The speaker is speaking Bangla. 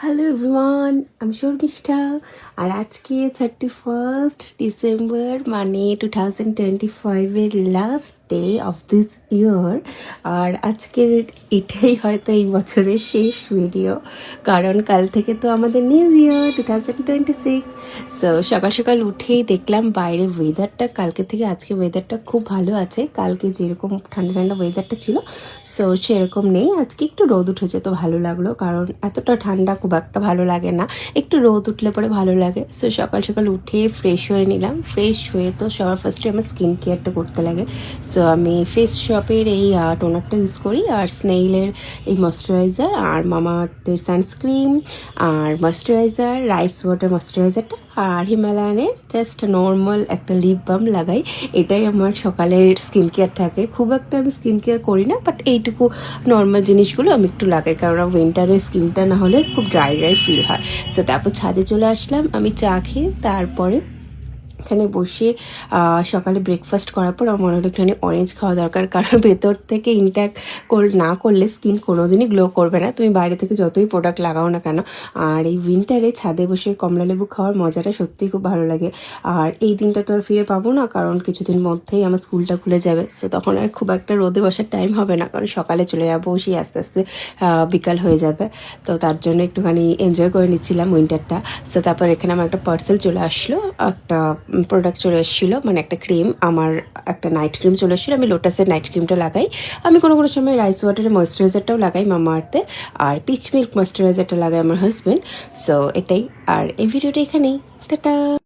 হ্যালো এভরিওয়ান, আমি শর্মিষ্ঠা। আর আজকে 31 ডিসেম্বর মানে 2025-এর last day of this year. আর আজকের এটাই হয়তো এই বছরের শেষ ভিডিও, কারণ কাল থেকে তো আমাদের নিউ ইয়ার 2026। সো সকাল সকাল উঠেই দেখলাম বাইরে ওয়েদারটা কালকে থেকে আজকে ওয়েদারটা খুব ভালো আছে। কালকে যেরকম ঠান্ডা ঠান্ডা ওয়েদারটা ছিল সো সেরকম নেই, আজকে একটু রোদ উঠেছে তো ভালো লাগলো, কারণ এতটা ঠান্ডা খুব একটা ভালো লাগে না, একটু রোদ উঠলে পরে ভালো লাগে। সো সকাল সকাল উঠে ফ্রেশ হয়ে নিলাম। ফ্রেশ হয়ে তো সবার ফার্স্টে আমার স্কিন কেয়ারটা করতে লাগে। সো আমি ফেস শপের এই টোনারটা ইউজ করি, আর স্নেইলের এই ময়শ্চারাইজার, আর মামা আর্থের সানস্ক্রিন, আর ময়শ্চারাইজার, রাইস ওয়াটার ময়শ্চারাইজারটা, আর হিমালয়ানের জাস্ট নর্মাল একটা লিপ বাম লাগাই। এটাই আমার সকালের স্কিন কেয়ার থাকে। খুব একটা আমি স্কিন কেয়ার করি না, বাট এইটুকু নর্মাল জিনিসগুলো আমি একটু লাগাই, কারণ উইন্টারে স্কিনটা না হলে খুব ড্রাই ড্রাই ফিল হয়। সো তারপর ছাদে চলে আসলাম আমি চা খেয়ে। তারপরে এখানে বসে সকালে ব্রেকফাস্ট করার পর আমার মনে হলো এখানে অরেঞ্জ খাওয়া দরকার, কারণ ভেতর থেকে ইনট্যাক্ট না করলে স্কিন কোনো দিনই গ্লো করবে না, তুমি বাইরে থেকে যতই প্রোডাক্ট লাগাও না কেন। আর এই উইন্টারে ছাদে বসে কমলা লেবু খাওয়ার মজাটা সত্যিই খুব ভালো লাগে। আর এই দিনটা তো আর ফিরে পাবো না, কারণ কিছুদিন মধ্যেই আমার স্কুলটা খুলে যাবে। সো তখন আর খুব একটা রোদে বসার টাইম হবে না, কারণ সকালে চলে যাবো, সেই আস্তে আস্তে বিকাল হয়ে যাবে। তো তার জন্য একটুখানি এনজয় করে নিচ্ছিলাম উইন্টারটা। সো তারপর এখানে আমার একটা পার্সেল চলে আসলো, একটা প্রোডাক্ট চলে এসেছিলো, মানে একটা ক্রিম, আমার একটা নাইট ক্রিম চলে এসেছিলো। আমি লোটাসের নাইট ক্রিমটা লাগাই। আমি কোনো কোনো সময় রাইস ওয়াটারের ময়শ্চারাইজারটাও লাগাই মামা আর্থের, আর পিচ মিল্ক ময়শ্চারাইজারটা লাগাই আমার হাজব্যান্ড। সো এটাই, আর এই ভিডিওটা এখানেই, টাটা।